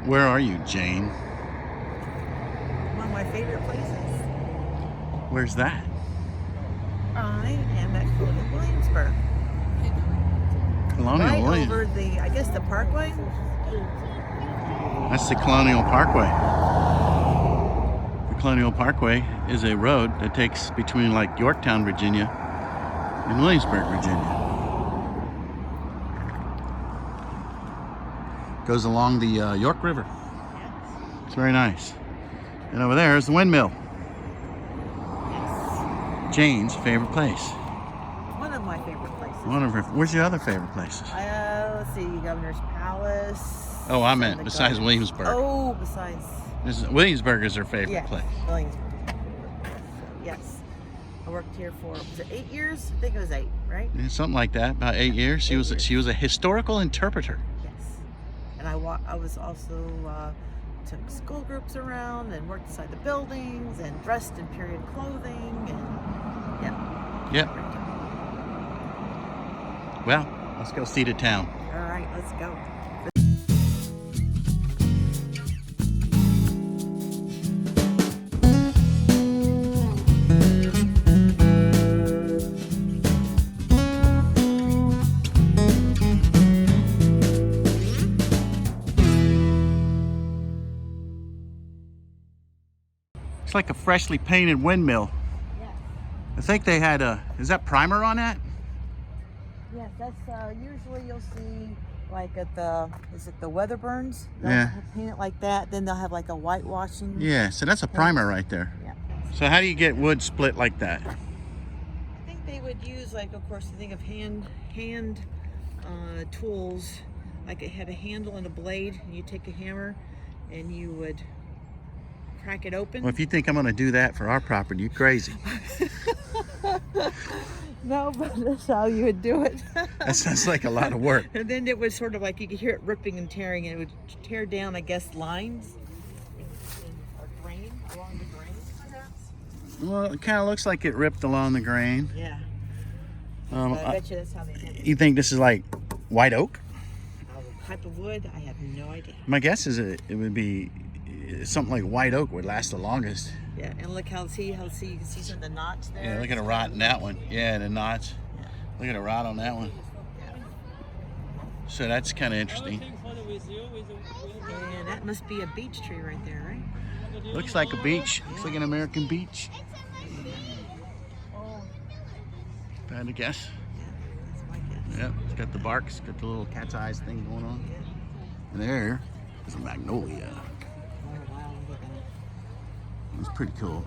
Where are you, Jane? One of my favorite places. Where's that? I am at Colonial Williamsburg. Colonial Right Williams. over the, I guess, the Parkway. That's the Colonial Parkway. The Colonial Parkway is a road that takes between like Yorktown, Virginia and Williamsburg, Virginia. Goes along the York River. Yes. It's very nice. And over there is the windmill. Yes. Jane's favorite place. One of my favorite places. One of her. Where's your other favorite places? Let's see, Governor's Palace. Oh, I meant and the besides Governor- Williamsburg. Oh, besides. Williamsburg is her favorite Yes, place. Williamsburg. Yes. I worked here for, was it 8 years? I think it was 8, right? Yeah, something like that. About 8 years. She was a historical interpreter. Yes. And I was also took school groups around and worked inside the buildings and dressed in period clothing and yeah. Yep. Great time. Well, let's go see the town. All right, let's go. It's like a freshly painted windmill. Yes. I think they had is that primer on that? Yes, that's usually you'll see like at the, is it the Weatherburns? They'll Yeah. paint it like that. Then they'll have like a whitewashing. Yeah, so that's a primer right there. Yeah. So how do you get wood split like that? I think they would use, like, of course, the thing of hand tools. Like it had a handle and a blade, and you take a hammer, and you would crack it open. Well, if you think I'm going to do that for our property, you're crazy. No, but that's how you would do it. That sounds like a lot of work. And then it was sort of like you could hear it ripping and tearing, and it would tear down, I guess, lines in a grain, along the grain, perhaps. Well, it kind of looks like it ripped along the grain. Yeah. Um, But I bet you that's how they did it. You think this is like white oak? Type of wood, I have no idea. My guess is it would be something like white oak would last the longest. Yeah, and look how you can see some of the knots there. Yeah, look at a rot in that one. Yeah, the knots. Yeah. Look at a rot on that one. So that's kind of interesting. And that must be a beech tree right there, right? Looks like a beach. Looks like an American beach. If I had to guess. Yeah, that's my guess. Yep, it's got the bark. It's got the little cat's eyes thing going on. Yeah. And there is a magnolia. Oh, wow, look at it. It's pretty cool.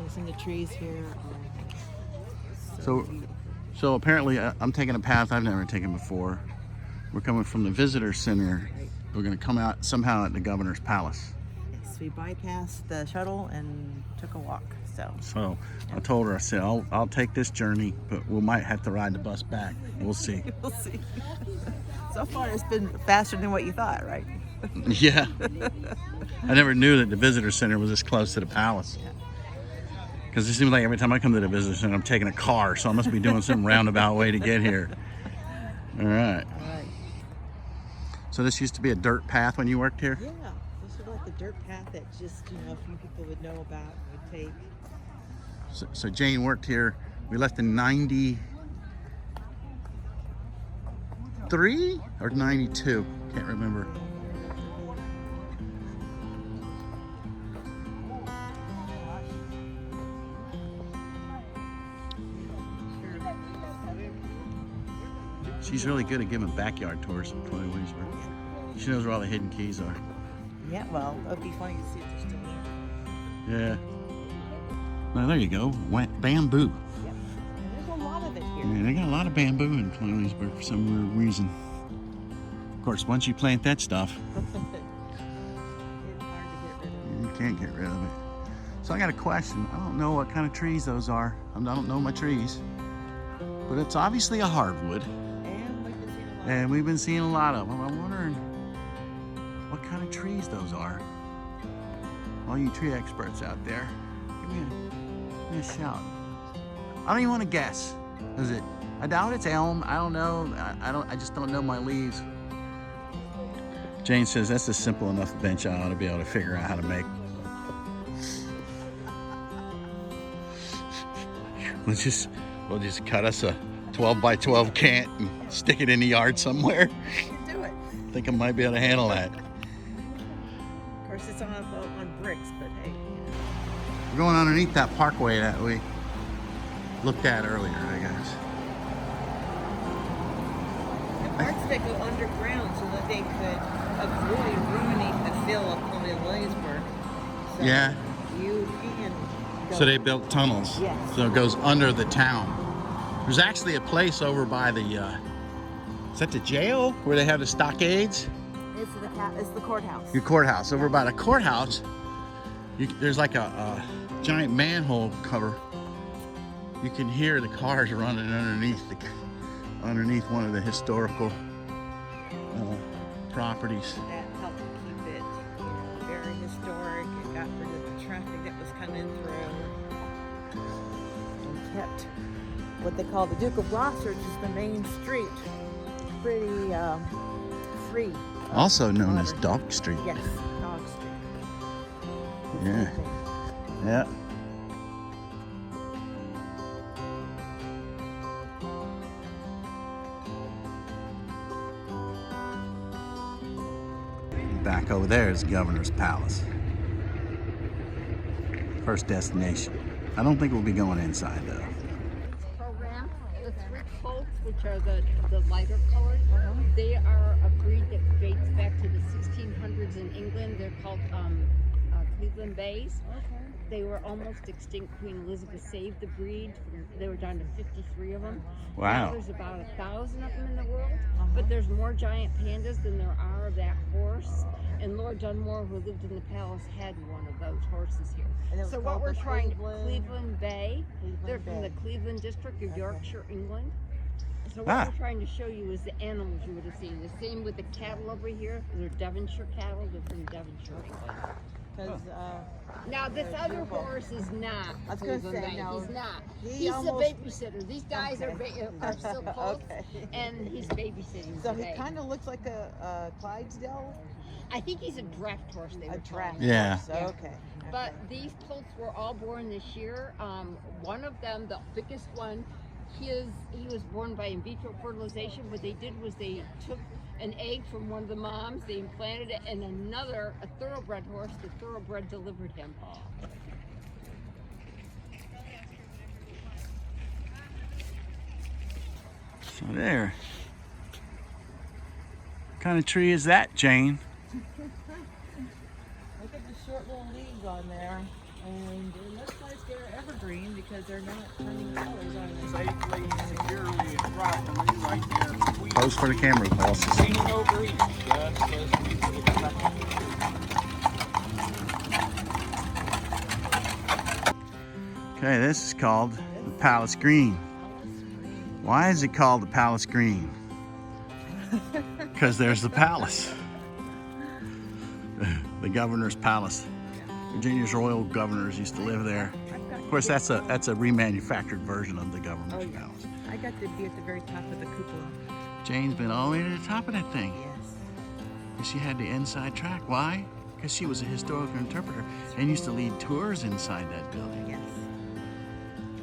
Some of the trees here are So- beautiful. So apparently I'm taking a path I've never taken before. We're coming from the visitor center. Right. We're going to come out somehow at the governor's palace. Yes, we bypassed the shuttle and took a walk. So I told her, I said, I'll take this journey, but we might have to ride the bus back. We'll see. We'll see. So far, it's been faster than what you thought, right? Yeah. I never knew that the visitor center was this close to the palace. Yeah. Because it seems like every time I come to the visitor center, I'm taking a car, so I must be doing some roundabout way to get here. All right. All right. So this used to be a dirt path when you worked here? Yeah, this is like the dirt path that just, a few people would know about and would take. So Jane worked here. We left in 93 or 92. Can't remember. She's really good at giving backyard tours in Colonial Williamsburg. She knows where all the hidden keys are. Yeah, well, it would be funny to see if they're still there. Yeah. Now there you go. Bamboo. Yep. And there's a lot of it here. Yeah, they got a lot of bamboo in Colonial Williamsburg for some weird reason. Of course, once you plant that stuff, It's hard to get rid of. you can't get rid of it. So I got a question. I don't know what kind of trees those are. I don't know my trees. But it's obviously a hardwood. And we've been seeing a lot. And we've been seeing a lot of them. I'm wondering what kind of trees those are. All you tree experts out there, give me a shout. I don't even want to guess. Is it? I doubt it's elm. I don't know. I just don't know my leaves. Jane says that's a simple enough bench I ought to be able to figure out how to make. We'll just cut us a 12 by 12 cant and stick it in the yard somewhere. Do it. I think I might be able to handle that. Of course, it's on bricks, but hey. We're going underneath that parkway that we looked at earlier, I guess. The parts that go underground so that they could avoid ruining the fill of Colonial Williamsburg. So Yeah. You can go. So they built tunnels. Yes. So it goes under the town. There's actually a place over by the, is that the jail where they have the stockades? It's the courthouse. Your courthouse. Over by the courthouse, there's like a giant manhole cover. You can hear the cars running underneath one of the historical properties. That helped keep it very historic. It got rid of the traffic that was coming through and kept what they call the Duke of Gloucester, which is the main street, pretty free. Also known as Dog Street. Yes, Dog Street. Yeah. Yeah. Back over there is Governor's Palace. First destination. I don't think we'll be going inside though. Program, the three colts, which are the lighter colors, they are a breed that dates back to the 1600s in England. They're called Cleveland Bays. Okay. They were almost extinct. Queen Elizabeth saved the breed. They were down to 53 of them. Wow. Now there's about 1,000 of them in the world, but there's more giant pandas than there are of that horse. And Lord Dunmore, who lived in the palace, had one of those horses here. And it was So what called we're the trying Cleveland- Cleveland Bay. They're from the Bay. Cleveland district of Okay. Yorkshire, England. So what we're trying to show you is the animals you would have seen. The same with the cattle over here. They're Devonshire cattle. They're from Devonshire, England. Because Now this they're other beautiful. horse is not. I was gonna Cleveland say, Bay. no. He's not. He He's almost- the babysitter. These guys are still close, Okay. and he's babysitting So today. he kind of looks like a Clydesdale. I think he's a draft horse. They were A draft. calling him. Yeah. So, Yeah. okay. But these colts were all born this year. One of them, the biggest one, he was born by in vitro fertilization. What they did was they took an egg from one of the moms, they implanted it in a thoroughbred horse. The thoroughbred delivered him. So there. What kind of tree is that, Jane? Look at the short little leaves on there, and it looks like they're evergreen because they're not turning colors on them. Safely, securely, and properly right there between Pose for the camera, bosses. leaning over each. That's supposed to be for the second. Okay, this is called the Palace Green. Why is it called the Palace Green? Because there's the palace. The governor's palace. Virginia's royal governors used to live there. Of course, that's a remanufactured version of the governor's palace. I got to be at the very top of the cupola. Jane's been all the way to the top of that thing. Yes. And she had the inside track. Why? Because she was a historical interpreter and used to lead tours inside that building. Yes.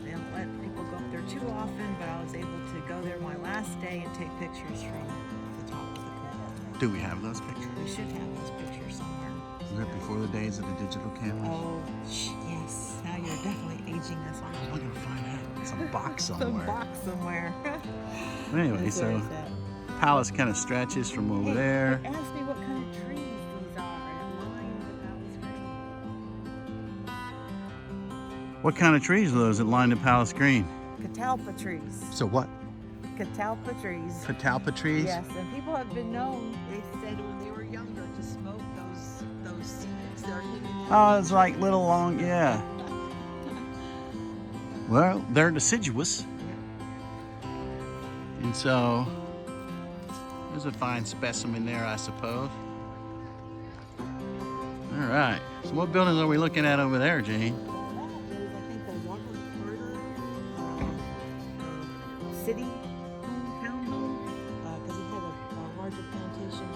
They don't let people go up there too often, but I was able to go there my last day and take pictures from the top of the cupola. Do we have those pictures? We should have those pictures somewhere. Was that before the days of the digital cameras? Oh, yes. Now you're definitely aging us on. I'm gonna find that. Some box Some somewhere. box somewhere. Anyway, Where so is that? palace kind of stretches from over Hey, there. it asked me what kind of trees these are, and it lined the palace green. What kind of trees are those that line the palace green? Catalpa trees. So what? Catalpa trees. Catalpa trees? Yes, and people have been known, they said when they were younger, to smoke those seeds that are hidden. Oh, it's like little long, yeah. Well, they're deciduous. And so, there's a fine specimen there, I suppose. All right. So what buildings are we looking at over there, Jane? That is, I think, the Walker Carter city home, town home, because it had a larger plantation.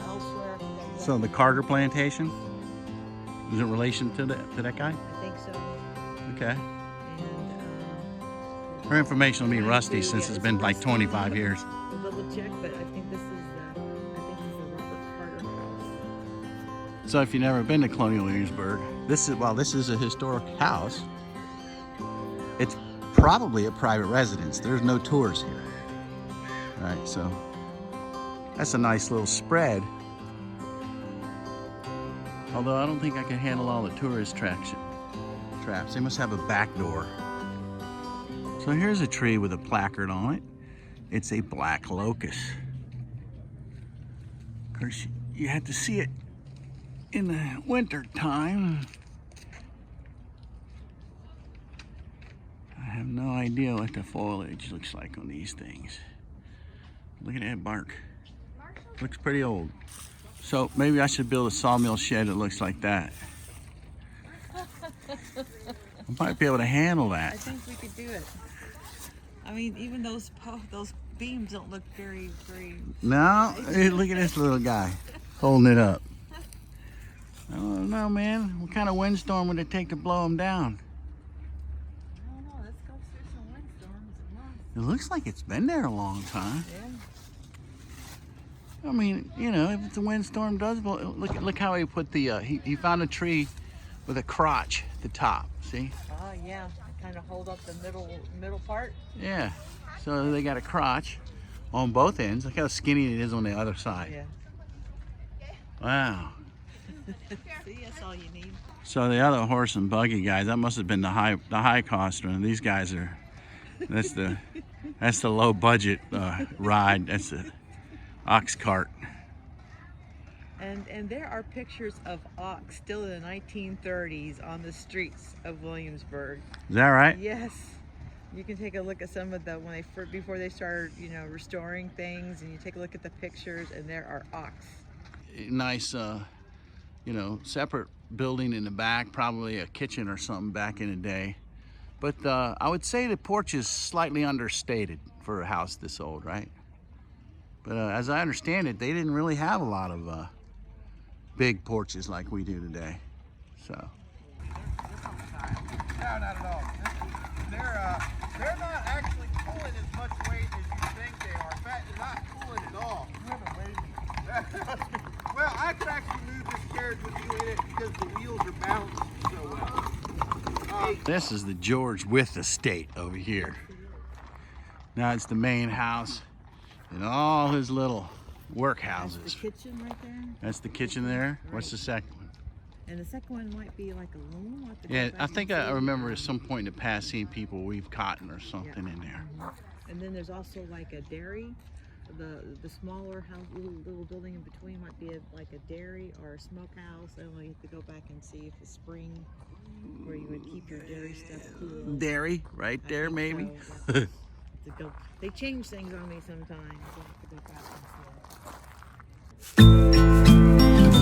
elsewhere. So the Carter plantation? Is it relation to that guy? I think so. Okay. And Her information will be rusty since it's been like 25 years. we'll double check, but I think this is the Robert Carter house. So if you've never been to Colonial Williamsburg, this is a historic house. It's probably a private residence. There's no tours here. All right, so that's a nice little spread. Although I don't think I can handle all the tourist traps. They must have a back door. So here's a tree with a placard on it. It's a black locust. Of course, you have to see it in the winter time. I have no idea what the foliage looks like on these things. Look at that bark. Looks pretty old. So maybe I should build a sawmill shed that looks like that. I might be able to handle that. I think we could do it. I mean, even those beams don't look very. No, hey, look at this little guy holding it up. I don't know, man. What kind of windstorm would it take to blow him down? I don't know. Let's go through some windstorms at once. It looks like it's been there a long time. Yeah. I mean, you know, if it's a windstorm does blow, look how he put the he found a tree with a crotch at the top. See? Oh yeah, kind of hold up the middle part. Yeah. So they got a crotch on both ends. Look how skinny it is on the other side. Yeah. Wow. See, that's all you need. So the other horse and buggy guys, that must have been the high cost one. These guys are, that's the low budget ride. That's the ox cart. And there are pictures of ox still in the 1930s on the streets of Williamsburg. Is that right? Yes. You can take a look at some of the before they started, restoring things, and you take a look at the pictures, and there are ox. Nice, separate building in the back, probably a kitchen or something back in the day. But I would say the porch is slightly understated for a house this old, right? But as I understand it, they didn't really have a lot of big porches like we do today. So. No, not at all. They're not actually pulling as much weight as you think they are. In fact, they're not pulling at all. Well, I could actually move this carriage with you in it because the wheels are balanced so well. This is the George Wythe estate over here. Now it's the main house and all his little workhouses. That's the kitchen right there. That's the kitchen there. What's the second one? And the second one might be like a loom. We'll have to go Yeah, back I and think see. I remember at some point in the past seeing people weave cotton or something in there. And then there's also like a dairy. The smaller house, little building in between might be like a dairy or a smokehouse. And we have to go back and see if the spring where you would keep your dairy stuff cool. Dairy, right I there, think maybe. so. We'll have to go. They change things on me sometimes. We'll have to go back and see.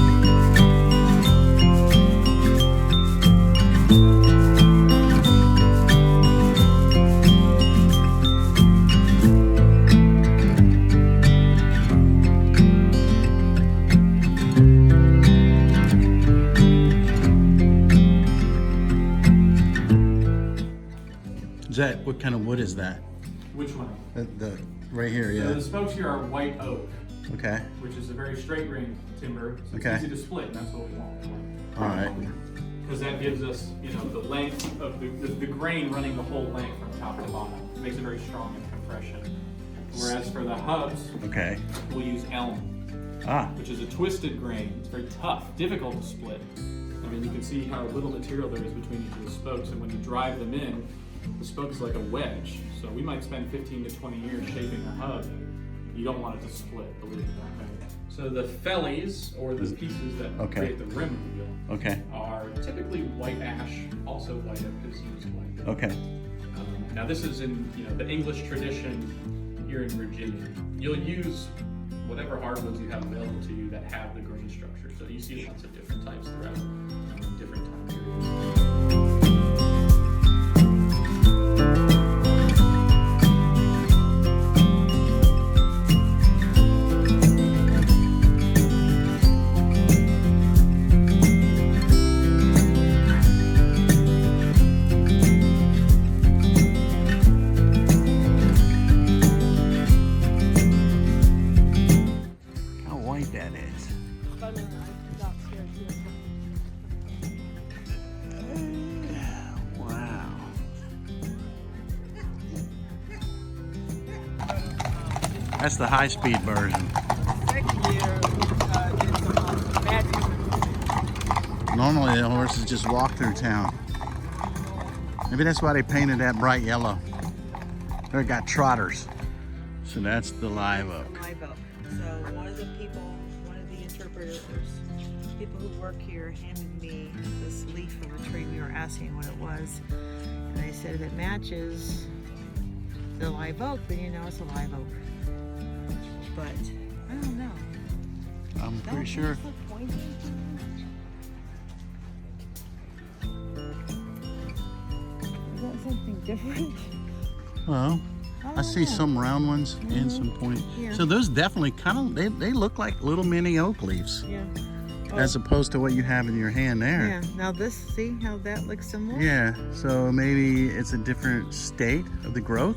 Is that, what kind of wood is that? Which one? The right here, So yeah. the spokes here are white oak, Okay. which is a very straight grain timber. So it's Okay. easy to split, and that's what we want. All right. Because that gives us, the length of the grain running the whole length from top to bottom. It makes it very strong in compression. Whereas for the hubs, Okay. we'll use elm, Ah. which is a twisted grain. It's very tough, difficult to split. I mean, you can see how little material there is between each of the spokes, and when you drive them in, the spoke is like a wedge. So we might spend 15 to 20 years shaping a hub. You don't want it to split, believe it or not. So the fellies, or the pieces that Okay. create the rim of the wheel, Okay. are typically white ash. Also, white oak is used white. Okay. Now this is in the English tradition here in Virginia. You'll use whatever hardwoods you have available to you that have the grain structure. So you see lots of different types throughout different time periods. That's the high-speed version. Second year, did some magic. Normally the horses just walk through town. Maybe that's why they painted that bright yellow. They got trotters. So that's the live oak. Live oak. So one of the interpreters, people who work here, handed me this leaf of a tree. We were asking what it was, and I said if it matches the live oak, then you know it's a live oak. But I don't know. I'm pretty sure. Is that something different? Well, I see some round ones and some point. Yeah. So those definitely kind of, they look like little mini oak leaves. Yeah. As opposed to what you have in your hand there. Yeah. Now this, see how that looks similar? Yeah, so maybe it's a different state of the growth.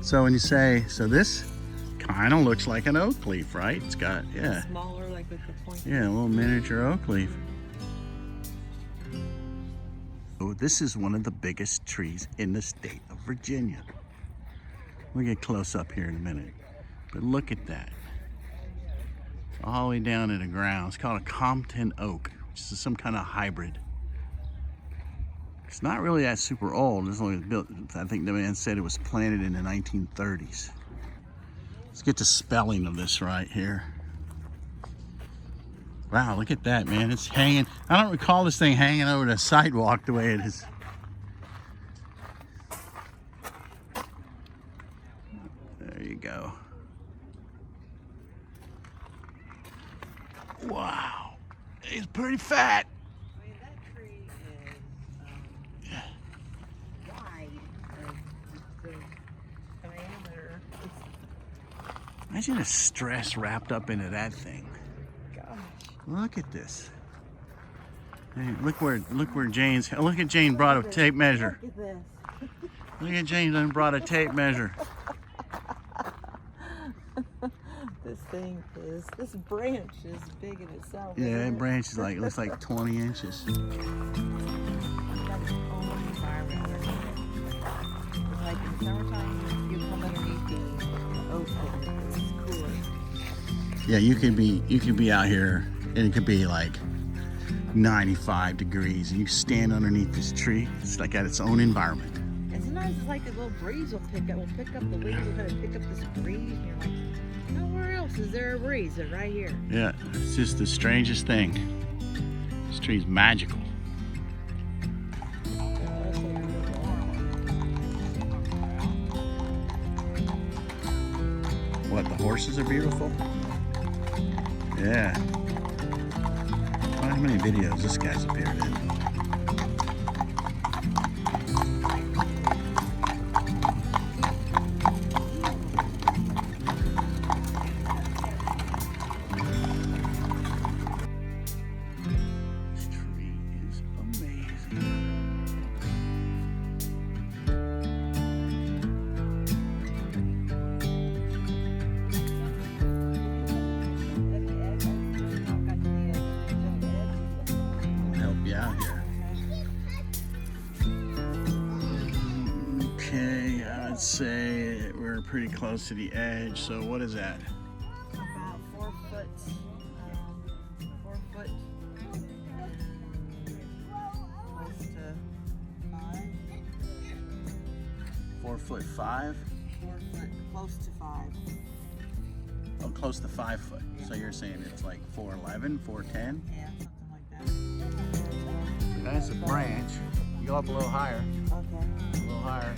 So when you say, so this kind of looks like an oak leaf, right? It's got, yeah. Smaller, like with the point. Yeah, a little miniature oak leaf. So this is one of the biggest trees in the state of Virginia. We'll get close up here in a minute. But look at that. All the way down to the ground. It's called a Compton Oak, which is some kind of hybrid. It's not really that super old. It's only built, I think the man said it was planted in the 1930s. Let's get the spelling of this right here. Wow, look at that, man. It's hanging. I don't recall this thing hanging over the sidewalk the way it is. There you go. Wow, it's pretty fat. I mean, that tree is wide. The diameter is, Imagine the stress wrapped up into that thing. gosh. Look at this. Hey, look where Jane's. Look at Jane brought a tape measure. Look at this. Look at Jane done brought a tape measure. This thing is, this branch is big in itself. Yeah, isn't that it? branch is like, looks like 20 inches. It's got its own environment underneath it. It's like in summertime, you come underneath the oak and it's cooler. Yeah, you could be out here and it could be like 95 degrees and you stand underneath this tree. It's like at its own environment. And sometimes it's like a little breeze will pick up. We'll pick up the leaves. We'll kind of pick up this breeze, and you're like, nowhere else is there a breeze. They're right here. Yeah, it's just the strangest thing. This tree's magical. What, the horses are beautiful? Yeah. I wonder how many videos this guy's appeared in. This tree is amazing. I'll help you out here. Okay, I'd say we're pretty close to the edge. So what is that? About 4 foot. 4 foot. Close to 5. 4'5". 4 foot. Close to 5. Oh, close to 5 foot. So you're saying it's like 4'11", 4'10"? Yeah, something like that. That's a branch. You go up a little higher, Okay. a little higher,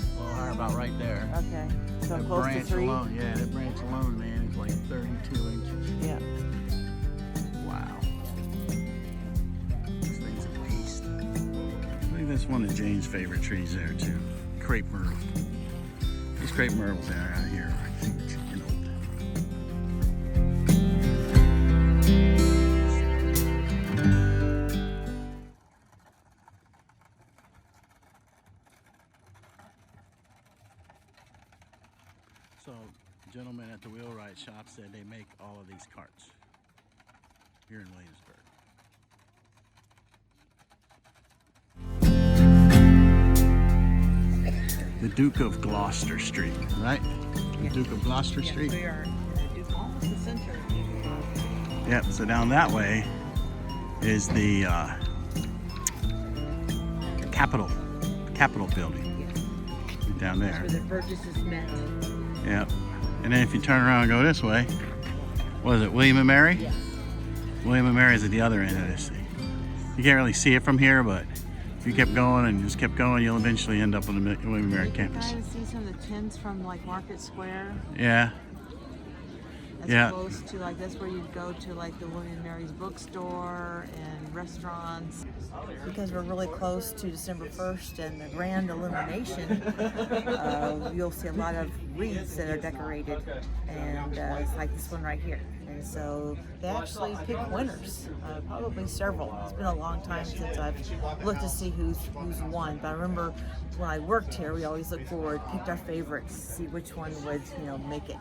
about right there. Okay. So That close to branch 3. alone, yeah, that branch alone, man, is like 32 inches. Yeah. Wow. This thing's a beast. I think that's one of Jane's favorite trees there too. Crepe myrtle. These crepe myrtles out here are huge and old. So, the gentleman at the wheelwright shop said they make all of these carts here in Williamsburg. The Duke of Gloucester Street, right? The Yeah. Duke of Gloucester Yes, Street. we are the center. Yep, so down that way is the Capitol building. Down there. Where the Burgesses met. Yep. And then if you turn around and go this way, what is it, William and Mary? Yeah. William and Mary is at the other end of this thing. You can't really see it from here, but if you kept going and just kept going, you'll eventually end up on the William and Mary campus. You can kind of see some of the tents from like Market Square. Yeah. That's Yeah. close to like, that's where you'd go to like the William and Mary's bookstore and restaurants. Because we're really close to December 1st and the Grand Illumination, you'll see a lot of wreaths that are decorated, and it's like this one right here. And so they actually pick winners, probably several. It's been a long time since I've looked to see who's won, but I remember when I worked here, we always looked forward, picked our favorites, see which one would, make it.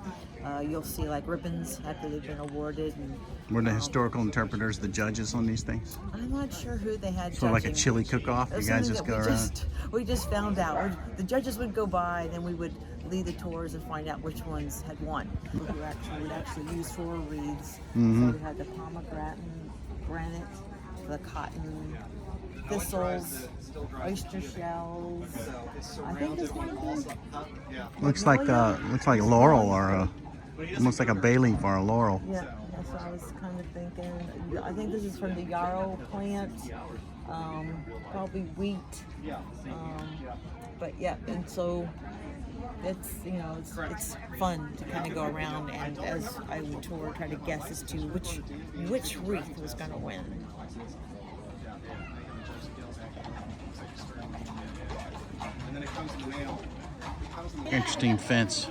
You'll see like ribbons after they've been awarded. And, Were the historical interpreters the judges on these things? I'm not sure who they had. So like a judging. chili cook-off? It was You guys something just that go around? We just found out. The judges would go by, and then we would lead the tours and find out which ones had won. We actually used 4 wreaths. Mm-hmm. So we had the pomegranate, granite, the cotton, thistles, oyster shells. I think this one is Looks like laurel or almost like a bay leaf or a laurel. Yeah, that's what I was kind of thinking. I think this is from the yarrow plant, probably wheat. But yeah, and so it's it's fun to kind of go around and as I would tour, try to guess as to which wreath was going to win. Interesting fence.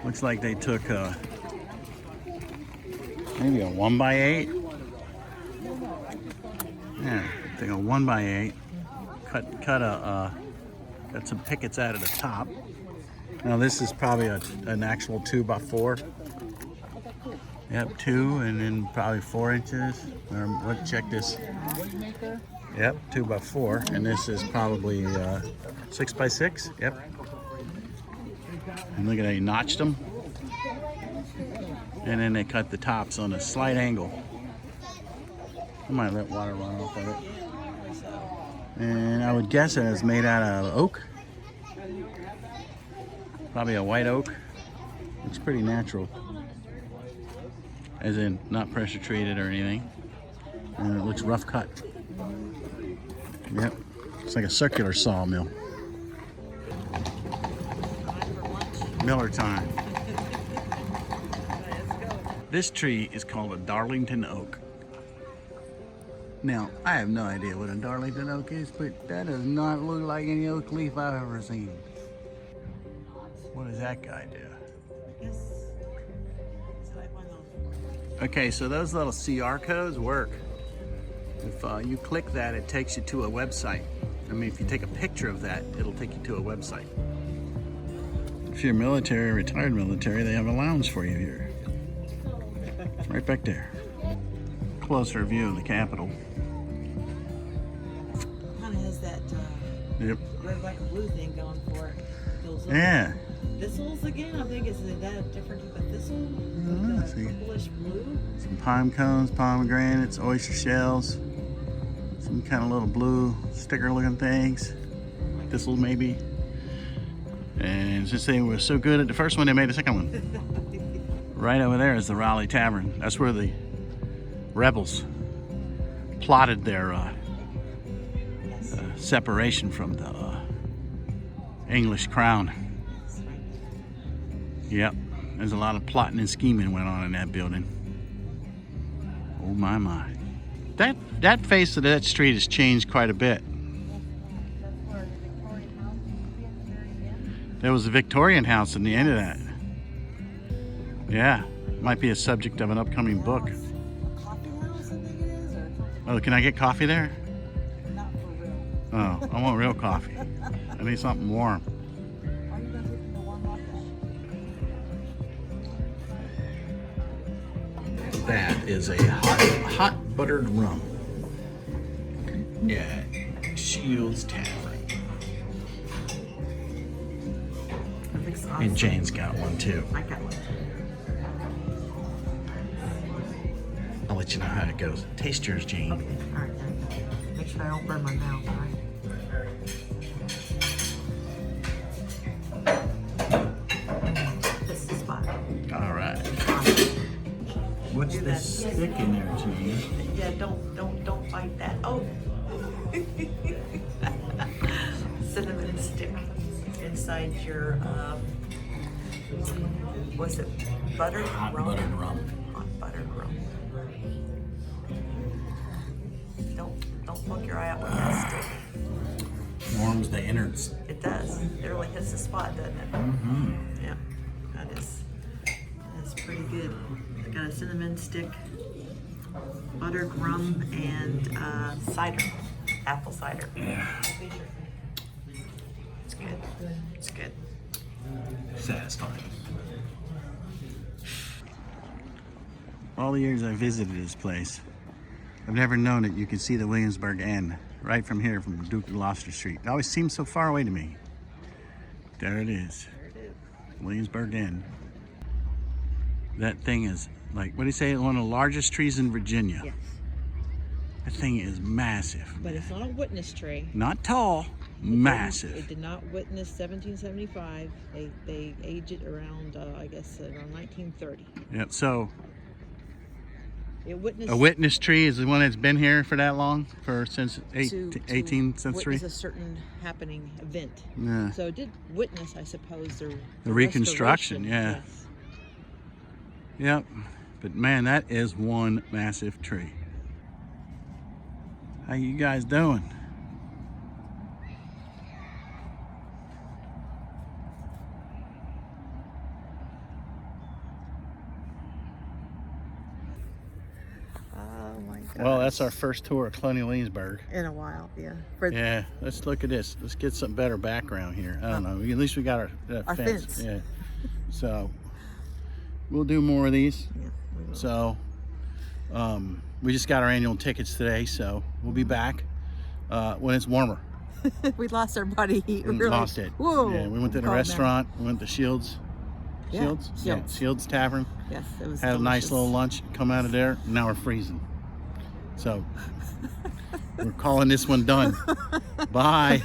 Looks like they took maybe a 1x8. Yeah, I think a 1x8. Cut some pickets out of the top. Now this is probably an actual 2x4. Yep, 2 and then probably 4 inches. Let's check this. Yep, 2x4, and this is probably 6x6. Yep. And look at that, he notched them. And then they cut the tops on a slight angle. I might let water run off of it. And I would guess it is made out of oak. Probably a white oak. Looks pretty natural. As in, not pressure treated or anything. And it looks rough cut. Yep. It's like a circular sawmill. Miller time. This tree is called a Darlington oak. Now, I have no idea what a Darlington oak is, but that does not look like any oak leaf I've ever seen. What does that guy do? Okay, so those little CR codes work. If you click that, it takes you to a website. I mean, if you take a picture of that, it'll take you to a website. If you're military or retired military, they have a lounge for you here. Right back there. Closer view of the Capitol. Kind of has that Yep. red, white, and blue thing going for it. Those little Yeah. thistles again. I think is that a different type of thistle? Let's see. Purplish blue. Some pine cones, pomegranates, oyster shells, some kind of little blue sticker looking things. Thistle maybe. And since they were so good at the first one, they made a second one. Right over there is the Raleigh Tavern. That's where the rebels plotted their separation from the English crown. Yep, there's a lot of plotting and scheming went on in that building. Oh my my. That face of that street has changed quite a bit. There was a Victorian house in the end of that. Yeah, might be a subject of an upcoming book. Coffee house, I think it is. Or Oh, can I get coffee there? not for real. Oh, I want real coffee. I need something warm. Are you going to take the warm water? That is a hot buttered rum. Yeah, Shields Tavern. And Jane's got one too. I got one. I'll let you know how it goes. Taste yours, Jane. Okay, all right. Make sure I don't burn my mouth, all right? This is the spot. All right. What's Do this that. stick in there, Jane? Yeah, don't bite that. Oh. Cinnamon stick inside your, was it buttered Hot rum? buttered rum. Hot buttered rum. Don't poke your eye out with that stick. Warms the innards. It does. It really hits the spot, doesn't it? Mm-hmm. Yeah, that's pretty good. I got a cinnamon stick, buttered rum, and cider, apple cider. Yeah. It's good. It's good. Satisfying. All the years I visited this place, I've never known that you could see the Williamsburg Inn right from here, from Duke of Gloucester Street. It always seems so far away to me. There it is. There it is. Williamsburg Inn. That thing is like, what do you say, one of the largest trees in Virginia. Yes. That thing is massive. But it's not a witness tree. Not tall, massive. It did not witness 1775. They aged it around, I guess, around 1930. Yep, so It witnessed a witness tree is the one that's been here for that long? Since to 18th century? witness a certain happening event. Yeah. So it did witness, I suppose, the reconstruction, restoration. yeah. Yes. Yep, but man, that is one massive tree. How you guys doing? Oh my God. Well, that's our first tour of Colonial Williamsburg. In a while, yeah. Yeah, let's look at this. Let's get some better background here. I don't know. At least we got our fence. Yeah. So we'll do more of these. Yeah, we will. So we just got our annual tickets today, so we'll be back when it's warmer. We lost our body heat. We Really. lost it. Whoa. Yeah, we went to the Calm down. restaurant. We went to Shields. Yeah, Shields? Shields. Yeah, Shields Tavern. Yes, it was Had a nice delicious. little lunch. Come out of there. Now we're freezing. So we're calling this one done. Bye.